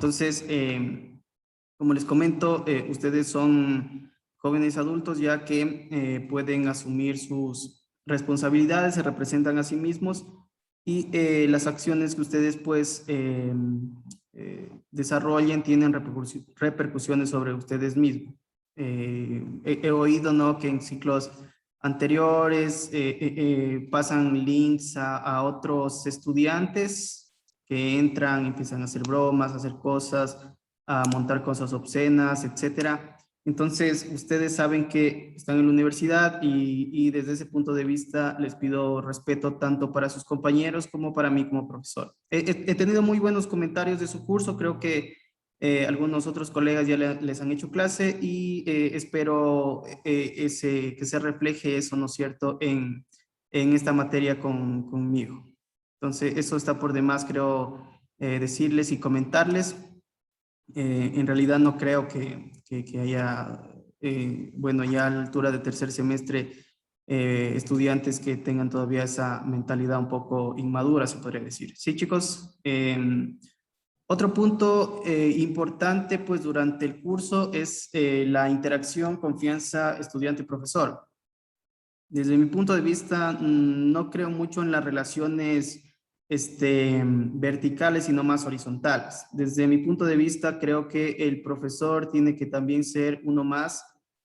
Entonces, como les comento, ustedes son jóvenes adultos ya que pueden asumir sus responsabilidades, se representan a sí mismos y las acciones que ustedes pues desarrollen tienen repercusiones sobre ustedes mismos. He oído, ¿no?, que en ciclos anteriores pasan links a otros estudiantes que entran, empiezan a hacer bromas, a hacer cosas, a montar cosas obscenas, etcétera. Entonces, ustedes saben que están en la universidad y desde ese punto de vista les pido respeto tanto para sus compañeros como para mí como profesor. He tenido muy buenos comentarios de su curso, creo que algunos otros colegas ya les han hecho clase y espero que se refleje eso, ¿no es cierto?, en esta materia conmigo. Entonces, eso está por demás, creo, decirles y comentarles. En realidad no creo que haya, bueno, ya a la altura de tercer semestre, estudiantes que tengan todavía esa mentalidad un poco inmadura, se podría decir. Sí, chicos. Otro punto importante, pues, durante el curso es la interacción, confianza, estudiante-profesor. Desde mi punto de vista, no creo mucho en las relaciones verticales, sino más horizontales. Desde mi punto de vista, creo que el profesor tiene que también ser uno más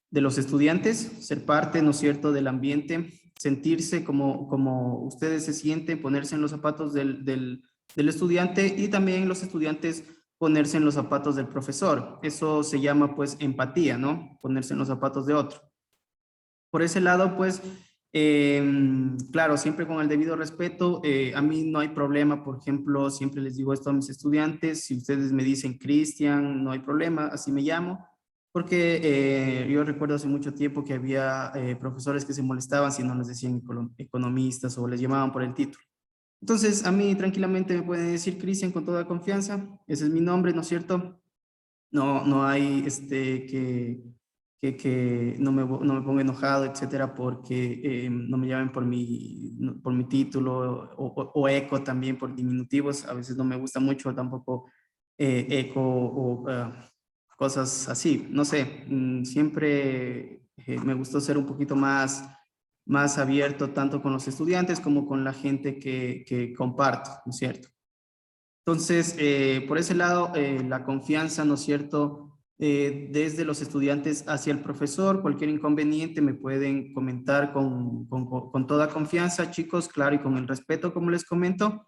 de los estudiantes, ser parte, ¿no es cierto?, del ambiente, sentirse como ustedes se sienten, ponerse en los zapatos del estudiante y también los estudiantes ponerse en los zapatos del profesor. Eso se llama, pues, empatía, ¿no? Ponerse en los zapatos de otro. Por ese lado, pues, claro, siempre con el debido respeto, a mí no hay problema, por ejemplo, siempre les digo esto a mis estudiantes, si ustedes me dicen Cristian, no hay problema, así me llamo, porque yo recuerdo hace mucho tiempo que había profesores que se molestaban si no les decían economistas o les llamaban por el título. Entonces, a mí tranquilamente me pueden decir Cristian con toda confianza, ese es mi nombre, ¿no es cierto? No hay que no me ponga enojado, etcétera, porque no me llamen por mi título o eco también por diminutivos. A veces no me gusta mucho tampoco eco o cosas así. No sé, siempre me gustó ser un poquito más abierto tanto con los estudiantes como con la gente que comparto, ¿no es cierto? Entonces, por ese lado, la confianza, ¿no es cierto?, desde los estudiantes hacia el profesor, cualquier inconveniente me pueden comentar con toda confianza, chicos, claro, y con el respeto, como les comento.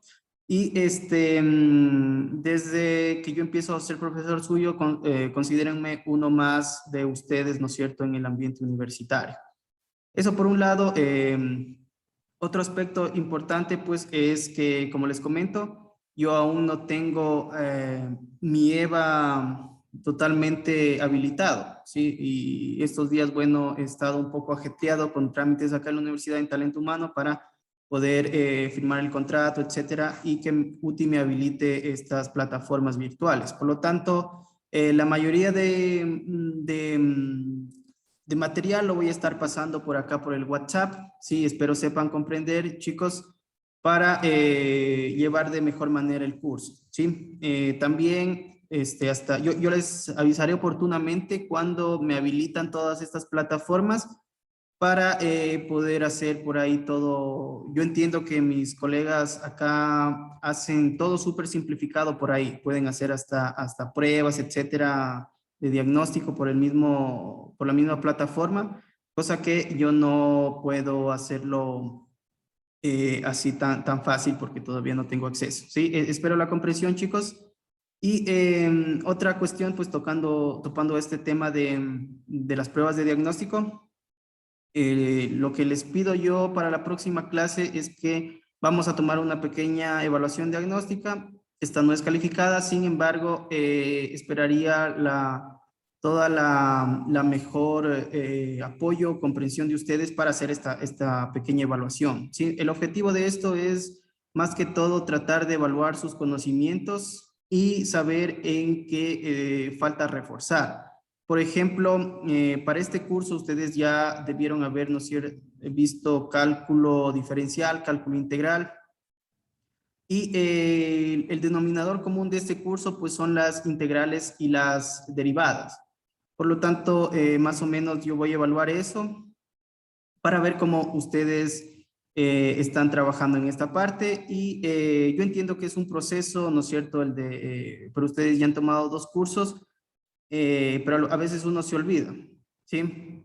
Y desde que yo empiezo a ser profesor suyo, considérenme uno más de ustedes, ¿no es cierto?, en el ambiente universitario. Eso por un lado. Otro aspecto importante, pues, es que, como les comento, yo aún no tengo mi EVA totalmente habilitado, ¿sí? Y estos días, bueno, he estado un poco ajetreado con trámites acá en la Universidad en Talento Humano para poder firmar el contrato, etcétera, y que UTI me habilite estas plataformas virtuales. Por lo tanto, la mayoría de material lo voy a estar pasando por acá por el WhatsApp. Sí, espero sepan comprender, chicos, para llevar de mejor manera el curso. Sí, también yo les avisaré oportunamente cuando me habilitan todas estas plataformas para poder hacer por ahí todo. Yo entiendo que mis colegas acá hacen todo súper simplificado por ahí, pueden hacer hasta pruebas, etcétera, de diagnóstico por la misma plataforma, cosa que yo no puedo hacerlo así tan fácil porque todavía no tengo acceso. Sí, espero la comprensión, chicos. Y otra cuestión, pues topando este tema de las pruebas de diagnóstico. Lo que les pido yo para la próxima clase es que vamos a tomar una pequeña evaluación diagnóstica. Esta no es calificada, sin embargo, esperaría toda la mejor apoyo, comprensión de ustedes para hacer esta pequeña evaluación. ¿Sí? El objetivo de esto es, más que todo, tratar de evaluar sus conocimientos y saber en qué falta reforzar. Por ejemplo, para este curso ustedes ya debieron haber, ¿no es cierto?, visto cálculo diferencial, cálculo integral Y el denominador común de este curso pues son las integrales y las derivadas. Por lo tanto, más o menos yo voy a evaluar eso para ver cómo ustedes están trabajando en esta parte. Y yo entiendo que es un proceso, ¿no es cierto? Pero ustedes ya han tomado 2 cursos, pero a veces uno se olvida, ¿sí?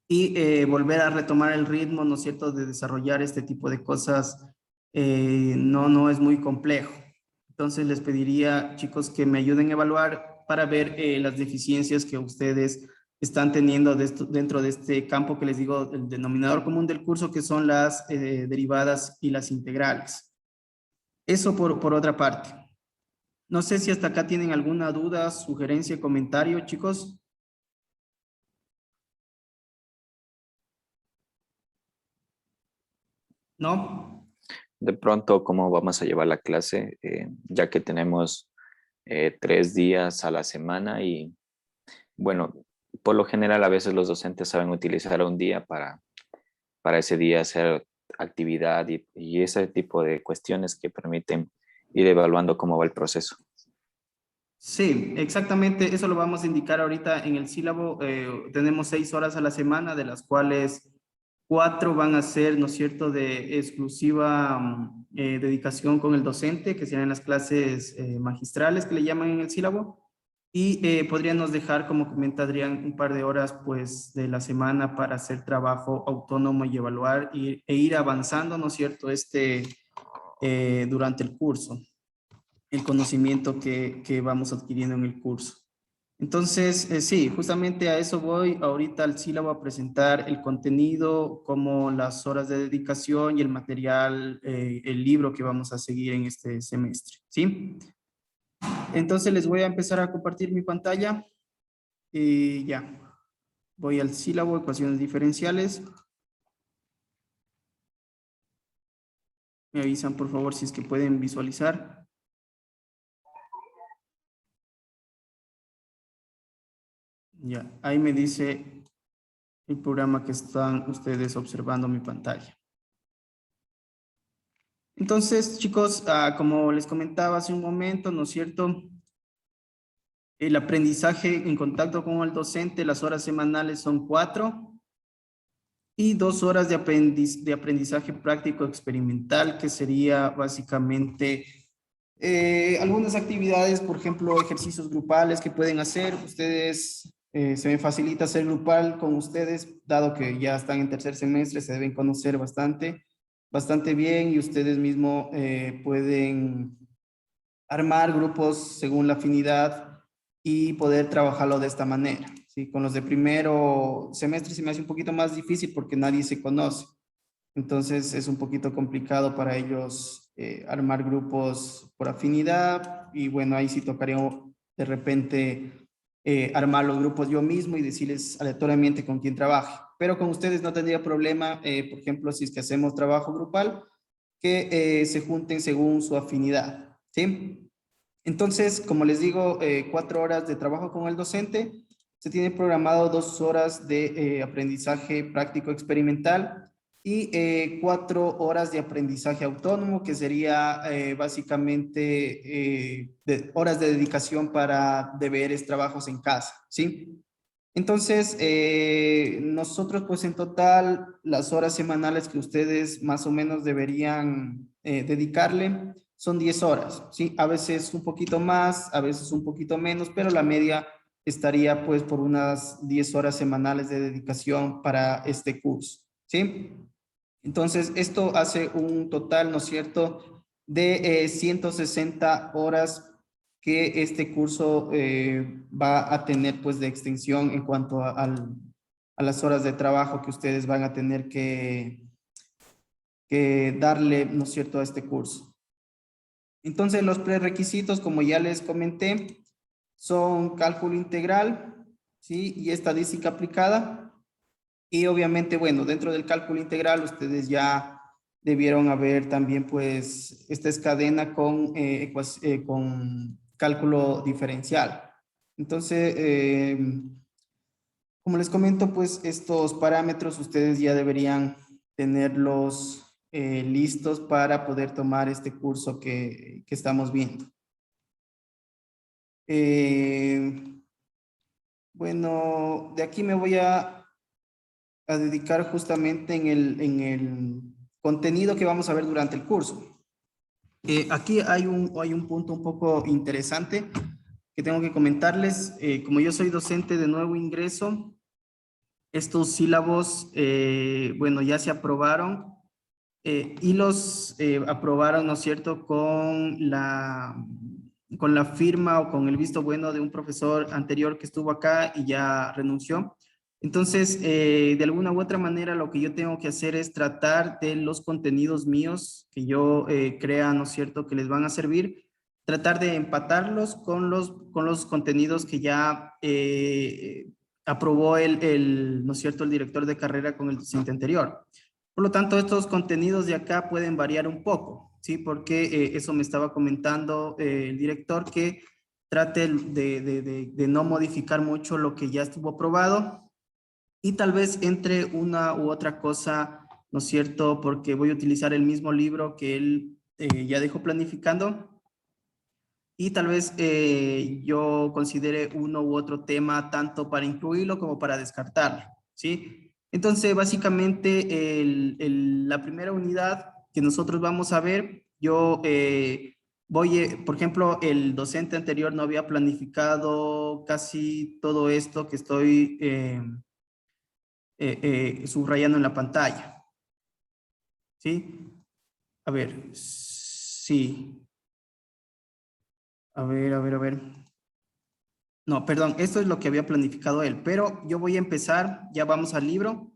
Y volver a retomar el ritmo, ¿no es cierto?, de desarrollar este tipo de cosas no es muy complejo. Entonces les pediría, chicos, que me ayuden a evaluar para ver las deficiencias que ustedes están teniendo dentro de este campo que les digo, el denominador común del curso, que son las derivadas y las integrales. Eso por otra parte. No sé si hasta acá tienen alguna duda, sugerencia, comentario, chicos. ¿No? De pronto, ¿cómo vamos a llevar la clase? Ya que tenemos 3 días a la semana y, bueno, por lo general a veces los docentes saben utilizar un día para ese día hacer actividad y ese tipo de cuestiones que permiten ir evaluando cómo va el proceso. Sí, exactamente, eso lo vamos a indicar ahorita en el sílabo. Tenemos 6 horas a la semana, de las cuales 4 van a ser, ¿no es cierto?, de exclusiva dedicación con el docente, que serían las clases magistrales que le llaman en el sílabo. Y podríamos dejar, como comenta Adrián, un par de horas, pues, de la semana para hacer trabajo autónomo y evaluar e ir avanzando, ¿no es cierto?, durante el curso, el conocimiento que vamos adquiriendo en el curso. Entonces, sí, justamente a eso voy ahorita al sílabo, a presentar el contenido, como las horas de dedicación y el material, el libro que vamos a seguir en este semestre, ¿sí? Entonces les voy a empezar a compartir mi pantalla y ya. Voy al sílabo, ecuaciones diferenciales. Me avisan, por favor, si es que pueden visualizar. Ya, ahí me dice el programa que están ustedes observando mi pantalla. Entonces, chicos, como les comentaba hace un momento, ¿no es cierto? El aprendizaje en contacto con el docente, las horas semanales son 4 y 2 horas de aprendizaje práctico experimental, que sería básicamente algunas actividades, por ejemplo, ejercicios grupales que pueden hacer. Ustedes, se me facilita hacer grupal con ustedes, dado que ya están en tercer semestre, se deben conocer bastante bien, y ustedes mismos pueden armar grupos según la afinidad y poder trabajarlo de esta manera, ¿sí? Con los de primero semestre se me hace un poquito más difícil porque nadie se conoce. Entonces es un poquito complicado para ellos armar grupos por afinidad, y bueno, ahí sí tocaría de repente armar los grupos yo mismo y decirles aleatoriamente con quién trabaje. Pero con ustedes no tendría problema, por ejemplo, si es que hacemos trabajo grupal, que se junten según su afinidad, ¿sí? Entonces, como les digo, 4 horas de trabajo con el docente. Se tiene programado 2 horas de aprendizaje práctico experimental y 4 horas de aprendizaje autónomo, que sería básicamente horas de dedicación para deberes, trabajos en casa, ¿sí? Entonces, nosotros pues en total las horas semanales que ustedes más o menos deberían dedicarle son 10 horas, ¿sí? A veces un poquito más, a veces un poquito menos, pero la media estaría pues por unas 10 horas semanales de dedicación para este curso, ¿sí? Entonces, esto hace un total, ¿no es cierto?, de 160 horas que este curso va a tener pues de extensión en cuanto a las horas de trabajo que ustedes van a tener que darle, ¿no es cierto?, a este curso. Entonces, los prerequisitos, como ya les comenté, son cálculo integral, ¿sí?, y estadística aplicada. Y obviamente, bueno, dentro del cálculo integral ustedes ya debieron haber también, pues, esta es cadena con cálculo diferencial. Entonces, como les comento, pues estos parámetros ustedes ya deberían tenerlos listos para poder tomar este curso que estamos viendo. Bueno, de aquí me voy a dedicar justamente en el contenido que vamos a ver durante el curso. Aquí hay un punto un poco interesante que tengo que comentarles. Como yo soy docente de nuevo ingreso, estos sílabos, bueno, ya se aprobaron y los aprobaron, ¿no es cierto?, con la firma o con el visto bueno de un profesor anterior que estuvo acá y ya renunció. Entonces, de alguna u otra manera, lo que yo tengo que hacer es tratar de los contenidos míos que yo crea, ¿no es cierto?, que les van a servir, tratar de empatarlos con los contenidos que ya aprobó ¿no es cierto?, el director de carrera con el docente anterior. Por lo tanto, estos contenidos de acá pueden variar un poco, ¿sí? Porque eso me estaba comentando el director, que trate de no modificar mucho lo que ya estuvo aprobado y tal vez entre una u otra cosa, ¿no es cierto? Porque voy a utilizar el mismo libro que él ya dejó planificando y tal vez yo considere uno u otro tema tanto para incluirlo como para descartarlo, ¿sí? Entonces, básicamente, la primera unidad que nosotros vamos a ver, yo por ejemplo, el docente anterior no había planificado casi todo esto que estoy subrayando en la pantalla, ¿sí? A ver, sí. A ver. No, perdón, esto es lo que había planificado él, pero yo voy a empezar, ya vamos al libro.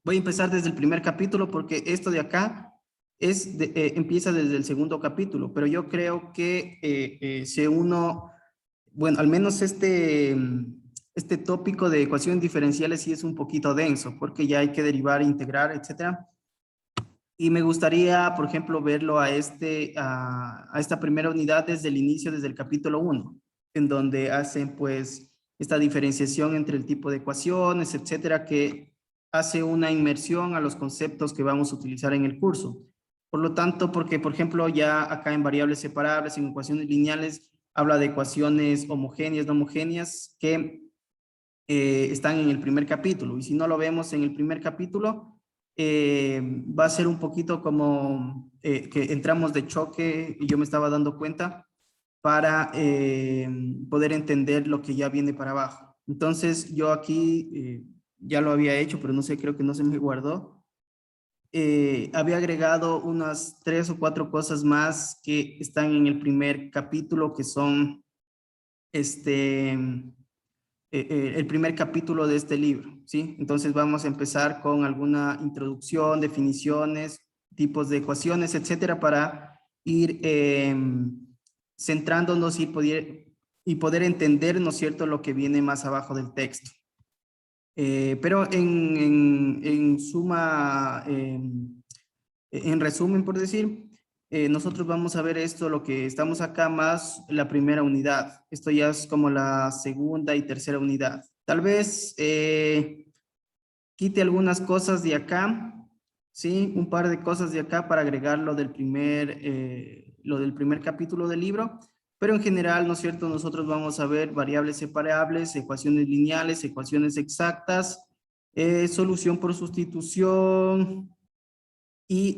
Voy a empezar desde el primer capítulo porque esto de acá empieza desde el segundo capítulo, pero yo creo que si uno, bueno, al menos este tópico de ecuaciones diferenciales sí es un poquito denso porque ya hay que derivar, integrar, etcétera. Y me gustaría, por ejemplo, verlo a esta primera unidad desde el inicio, desde el capítulo 1, en donde hacen pues esta diferenciación entre el tipo de ecuaciones, etcétera, que hace una inmersión a los conceptos que vamos a utilizar en el curso. Por lo tanto, porque por ejemplo ya acá en variables separables, en ecuaciones lineales, habla de ecuaciones homogéneas, no homogéneas, que están en el primer capítulo. Y si no lo vemos en el primer capítulo, va a ser un poquito como que entramos de choque y yo me estaba dando cuenta para poder entender lo que ya viene para abajo. Entonces yo aquí ya lo había hecho, pero no sé, creo que no se me guardó. Había agregado unas 3 o 4 cosas más que están en el primer capítulo, que son el primer capítulo de este libro, ¿sí? Entonces vamos a empezar con alguna introducción, definiciones, tipos de ecuaciones, etcétera, para ir centrándonos y poder entender, ¿no es cierto?, lo que viene más abajo del texto. Pero en suma, en resumen, por decir, nosotros vamos a ver esto, lo que estamos acá, más la primera unidad. Esto ya es como la segunda y tercera unidad. Tal vez quite algunas cosas de acá, ¿sí? Un par de cosas de acá para agregar lo del primer capítulo del libro. Pero en general, ¿no es cierto?, nosotros vamos a ver variables separables, ecuaciones lineales, ecuaciones exactas, solución por sustitución, y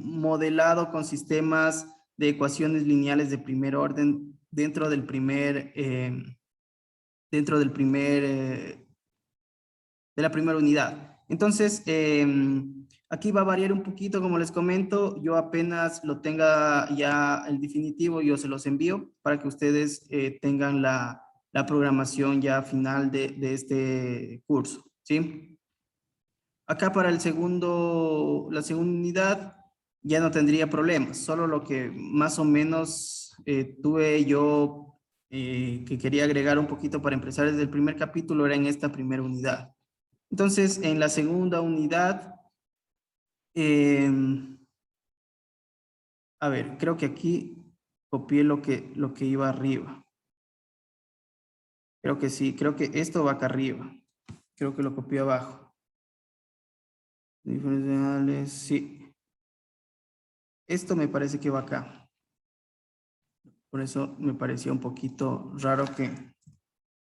modelado con sistemas de ecuaciones lineales de primer orden dentro del primer, de la primera unidad. Entonces, aquí va a variar un poquito, como les comento. Yo apenas lo tenga ya el definitivo, yo se los envío para que ustedes tengan la programación ya final de este curso, ¿sí? Acá para la segunda unidad ya no tendría problemas, solo lo que más o menos tuve yo que quería agregar un poquito para empezar desde el primer capítulo era en esta primera unidad. Entonces, en la segunda unidad, a ver, creo que aquí copié lo que iba arriba. Creo que sí, creo que esto va acá arriba. Creo que lo copié abajo. Diferenciales, sí. Esto me parece que va acá. Por eso me parecía un poquito raro que...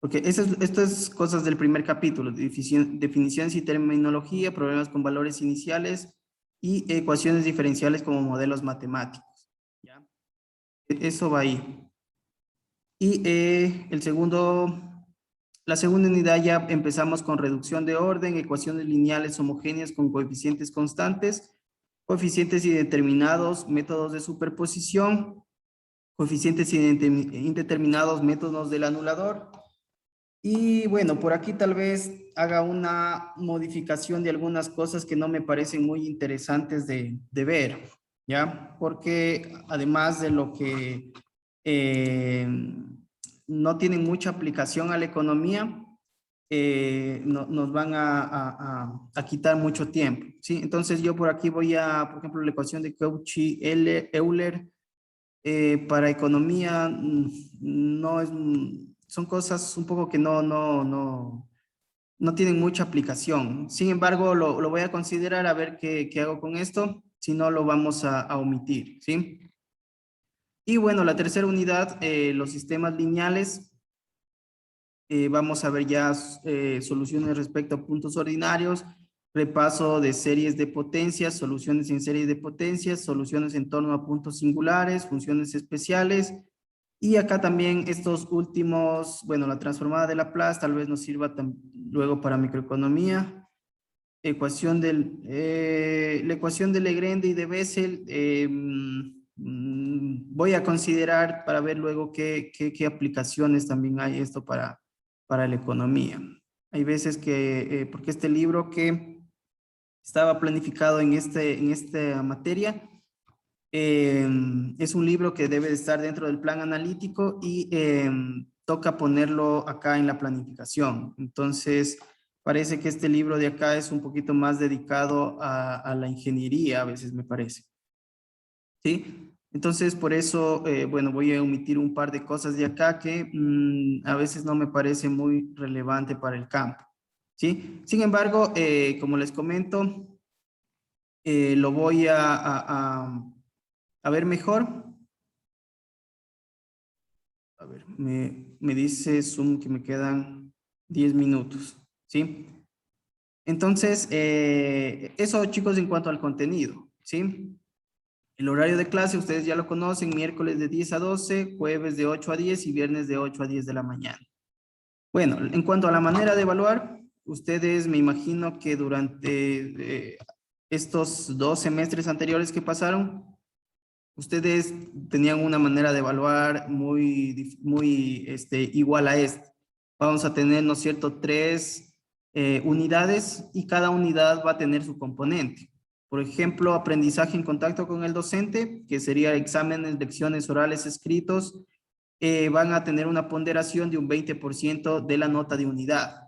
Porque esto es cosas del primer capítulo, definiciones y terminología, problemas con valores iniciales y ecuaciones diferenciales como modelos matemáticos. ¿Ya? Eso va ahí. Y la segunda unidad ya empezamos con reducción de orden, ecuaciones lineales homogéneas con coeficientes constantes, coeficientes indeterminados, métodos de superposición, coeficientes indeterminados, métodos del anulador. Y bueno, por aquí tal vez haga una modificación de algunas cosas que no me parecen muy interesantes de ver, ¿ya? Porque además de lo que no tienen mucha aplicación a la economía, nos van a quitar mucho tiempo, ¿sí? Entonces yo por aquí voy por ejemplo, la ecuación de Cauchy-Euler, para economía no es, son cosas un poco que no tienen mucha aplicación. Sin embargo, lo voy a considerar a ver qué hago con esto, si no lo vamos a omitir, ¿sí? Y bueno, la tercera unidad, los sistemas lineales. Vamos a ver ya soluciones respecto a puntos ordinarios, repaso de series de potencias, soluciones en series de potencias, soluciones en torno a puntos singulares, funciones especiales. Y acá también estos últimos, bueno, la transformada de Laplace tal vez nos sirva luego para microeconomía. La ecuación de Legrand y de Bessel, voy a considerar para ver luego qué aplicaciones también hay esto para la economía. Hay veces que, porque este libro que estaba planificado en esta materia, es un libro que debe de estar dentro del plan analítico y toca ponerlo acá en la planificación. Entonces, parece que este libro de acá es un poquito más dedicado a la ingeniería, a veces me parece. ¿Sí? Entonces, por eso, bueno, voy a omitir un par de cosas de acá que a veces no me parece muy relevante para el campo. ¿Sí? Sin embargo, como les comento, lo voy a ver mejor. A ver, me dice Zoom que me quedan 10 minutos, ¿sí? Entonces, eso chicos en cuanto al contenido, ¿sí? El horario de clase, ustedes ya lo conocen, miércoles de 10 a 12, jueves de 8 a 10 y viernes de 8 a 10 de la mañana. Bueno, en cuanto a la manera de evaluar, ustedes me imagino que durante estos 2 semestres anteriores que pasaron, ustedes tenían una manera de evaluar muy igual a esta. Vamos a tener, ¿no es cierto?, 3 unidades y cada unidad va a tener su componente. Por ejemplo, aprendizaje en contacto con el docente, que sería exámenes, lecciones orales, escritos, van a tener una ponderación de un 20% de la nota de unidad.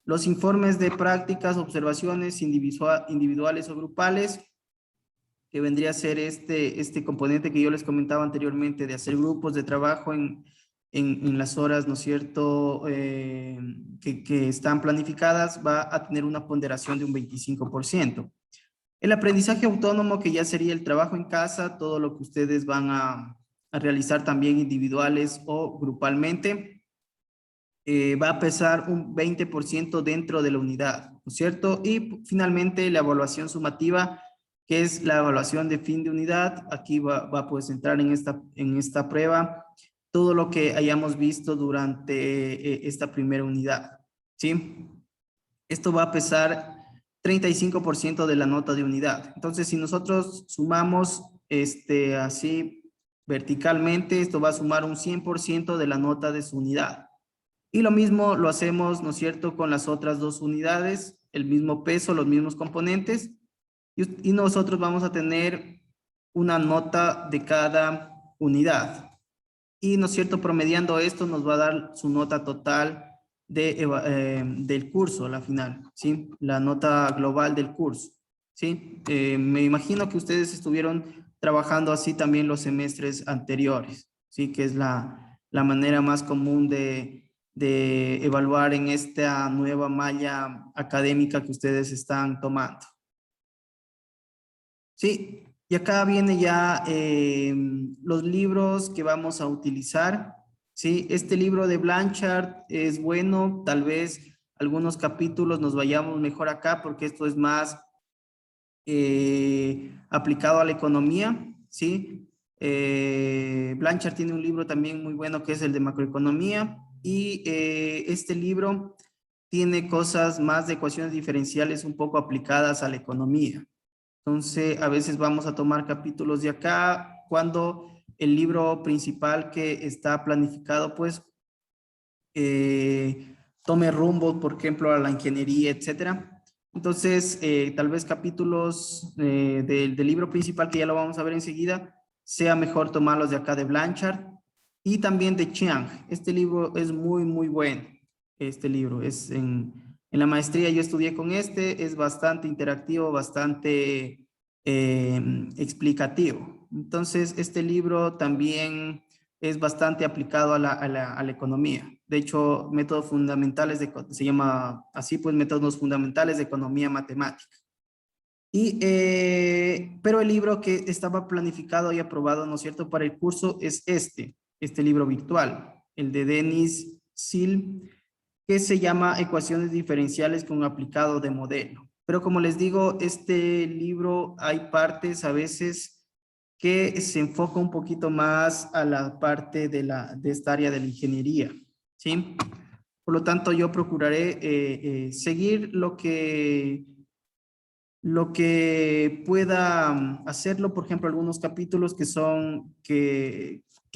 Los informes de prácticas, observaciones individuales o grupales, que vendría a ser este componente que yo les comentaba anteriormente de hacer grupos de trabajo en las horas, ¿no es cierto?, que están planificadas, va a tener una ponderación de un 25%. El aprendizaje autónomo, que ya sería el trabajo en casa, todo lo que ustedes van a realizar también individuales o grupalmente, va a pesar un 20% dentro de la unidad, ¿no es cierto? Y finalmente la evaluación sumativa, que es la evaluación de fin de unidad. Aquí va pues entrar en esta prueba todo lo que hayamos visto durante esta primera unidad, ¿sí? Esto va a pesar 35% de la nota de unidad. Entonces, si nosotros sumamos así verticalmente, esto va a sumar un 100% de la nota de su unidad. Y lo mismo lo hacemos, ¿no es cierto?, con las otras 2 unidades, el mismo peso, los mismos componentes, y nosotros vamos a tener una nota de cada unidad. Y, ¿no es cierto?, promediando esto nos va a dar su nota total del curso, la final, ¿sí? La nota global del curso, ¿sí? Me imagino que ustedes estuvieron trabajando así también los semestres anteriores, ¿sí? Que es la manera más común de evaluar en esta nueva malla académica que ustedes están tomando. Sí, Y acá viene ya los libros que vamos a utilizar, ¿sí? Este libro de Blanchard es bueno, tal vez algunos capítulos nos vayamos mejor acá porque esto es más aplicado a la economía, ¿sí? Blanchard tiene un libro también muy bueno que es el de macroeconomía y este libro tiene cosas más de ecuaciones diferenciales un poco aplicadas a la economía. Entonces, a veces vamos a tomar capítulos de acá cuando el libro principal que está planificado, pues, tome rumbo, por ejemplo, a la ingeniería, etcétera. Entonces, tal vez capítulos del libro principal, que ya lo vamos a ver enseguida, sea mejor tomarlos de acá de Blanchard y también de Chiang. Este libro es muy, muy bueno. Este libro es en la maestría yo estudié con este, es bastante interactivo, bastante explicativo. Entonces, este libro también es bastante aplicado a la economía. De hecho, métodos fundamentales, se llama así, pues, métodos fundamentales de economía matemática. Pero el libro que estaba planificado y aprobado, ¿no es cierto?, para el curso es este libro virtual, el de Denis Sil, que se llama Ecuaciones diferenciales con aplicado de modelo. Pero como les digo, este libro hay partes a veces que se enfoca un poquito más a la parte de esta área de la ingeniería, ¿sí? Por lo tanto, yo procuraré seguir lo que pueda hacerlo, por ejemplo, algunos capítulos que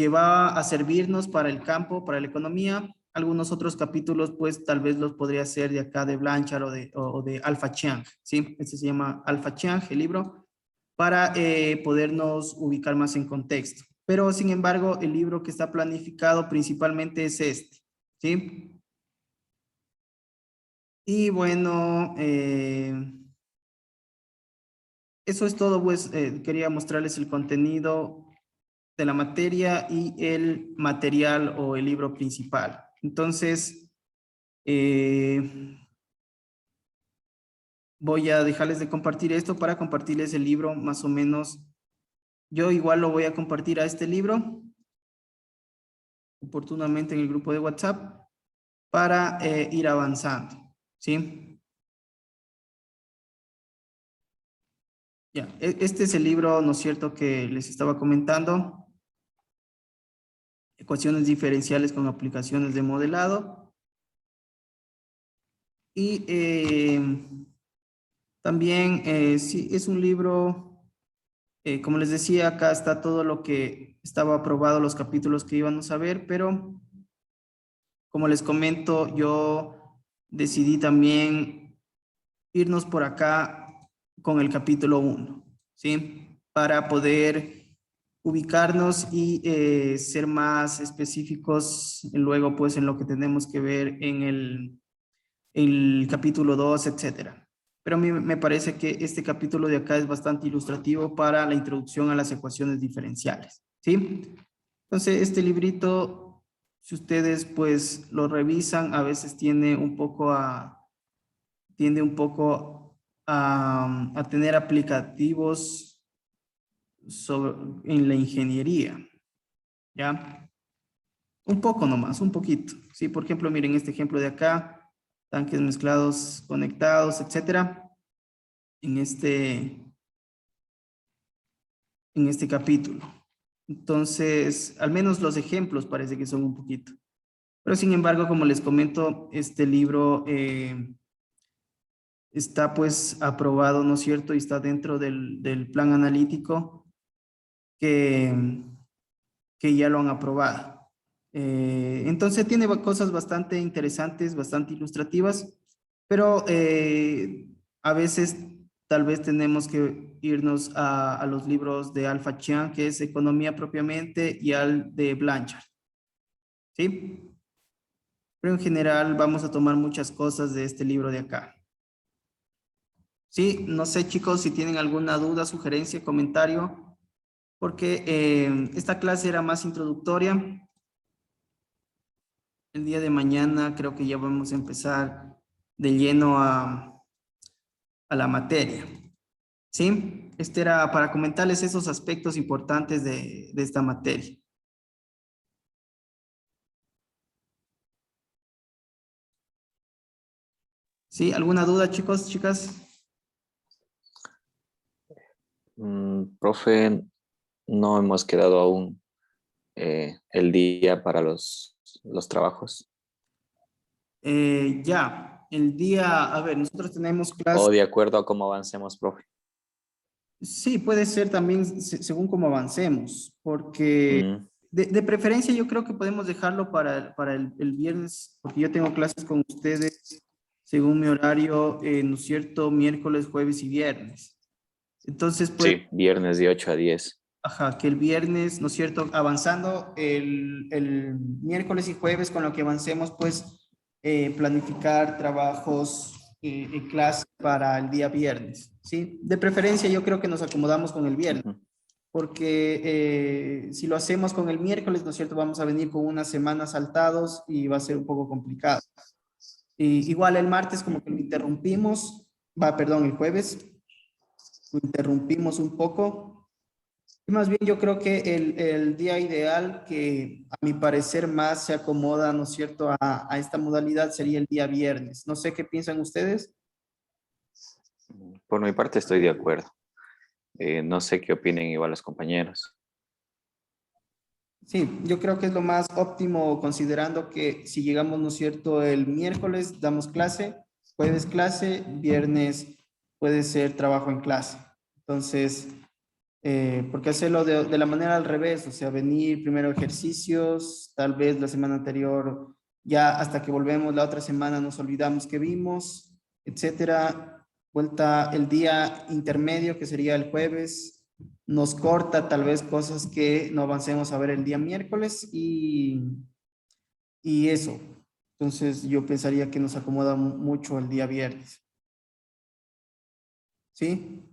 va a servirnos para el campo, para la economía. Algunos otros capítulos, pues tal vez los podría hacer de acá de Blanchard o de Alpha Chiang, ¿sí? Este se llama Alpha Chiang, el libro, para podernos ubicar más en contexto. Pero, sin embargo, el libro que está planificado principalmente es este, ¿sí? Y bueno, eso es todo, pues quería mostrarles el contenido de la materia y el material o el libro principal. Entonces, voy a dejarles de compartir esto para compartirles el libro más o menos. Yo igual lo voy a compartir a este libro oportunamente en el grupo de WhatsApp para ir avanzando, ¿sí? Ya, este es el libro, ¿no es cierto?, que les estaba comentando. Ecuaciones diferenciales con aplicaciones de modelado. Y también, sí, es un libro, como les decía, acá está todo lo que estaba aprobado, los capítulos que íbamos a ver, pero como les comento, yo decidí también irnos por acá con el capítulo 1, ¿sí? Para poder ubicarnos y ser más específicos luego, pues, en lo que tenemos que ver en el capítulo 2, etcétera. Pero a mí me parece que este capítulo de acá es bastante ilustrativo para la introducción a las ecuaciones diferenciales, ¿sí? Entonces, este librito, si ustedes pues lo revisan, a veces tiende un poco a tener aplicativos en la ingeniería, ¿ya? Un poco nomás, un poquito. Sí, por ejemplo, miren este ejemplo de acá, tanques mezclados, conectados, etcétera, en este capítulo. Entonces, al menos los ejemplos parece que son un poquito. Pero sin embargo, como les comento, este libro está pues aprobado, ¿no es cierto? Y está dentro del plan analítico que, que ya lo han aprobado. Entonces tiene cosas bastante interesantes, bastante ilustrativas, pero a veces tal vez tenemos que irnos a los libros de Alpha Chiang, que es Economía propiamente, y al de Blanchard, ¿sí? Pero en general vamos a tomar muchas cosas de este libro de acá. Sí, no sé, chicos, si tienen alguna duda, sugerencia, comentario, porque esta clase era más introductoria. El día de mañana creo que ya vamos a empezar de lleno a la materia, ¿sí? Este era para comentarles esos aspectos importantes de esta materia. ¿Sí? ¿Alguna duda, chicos, chicas? Profe, no hemos quedado aún el día para los trabajos. Ya, el día, a ver, nosotros tenemos clase. O de acuerdo a cómo avancemos, profe. Sí, puede ser también según cómo avancemos, porque Mm, de preferencia yo creo que podemos dejarlo para el viernes, porque yo tengo clases con ustedes según mi horario, ¿no es cierto? Miércoles, jueves y viernes. Entonces, pues, sí, viernes de 8 a 10. ajá, que el viernes, ¿no es cierto? Avanzando el miércoles y jueves con lo que avancemos, pues, planificar trabajos en clase para el día viernes, ¿sí? De preferencia yo creo que nos acomodamos con el viernes, Ujú. porque si lo hacemos con el miércoles, ¿no es cierto? Vamos a venir con unas semanas saltados y va a ser un poco complicado. Y igual el martes como que lo interrumpimos, perdón, el jueves lo interrumpimos un poco. Y más bien yo creo que el día ideal que a mi parecer más se acomoda, ¿no es cierto?, a esta modalidad sería el día viernes. No sé qué piensan ustedes. Por mi parte estoy de acuerdo. No sé qué opinen igual los compañeros. Sí, yo creo que es lo más óptimo considerando que si llegamos, ¿no es cierto?, el miércoles damos clase, jueves clase, viernes puede ser trabajo en clase. Entonces, porque hacerlo de la manera al revés, o sea, venir primero ejercicios, tal vez la semana anterior, ya hasta que volvemos la otra semana nos olvidamos que vimos, etcétera. Vuelta el día intermedio, que sería el jueves, nos corta tal vez cosas que no avancemos a ver el día miércoles y eso. Entonces yo pensaría que nos acomoda mucho el día viernes. ¿Sí?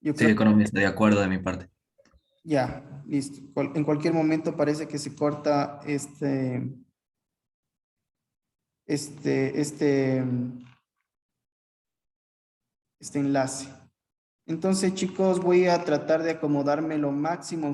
Yo Sí, creo. economía, estoy de acuerdo de mi parte. Ya, listo. En cualquier momento parece que se corta este, este, este enlace. Entonces, chicos, voy a tratar de acomodarme lo máximo.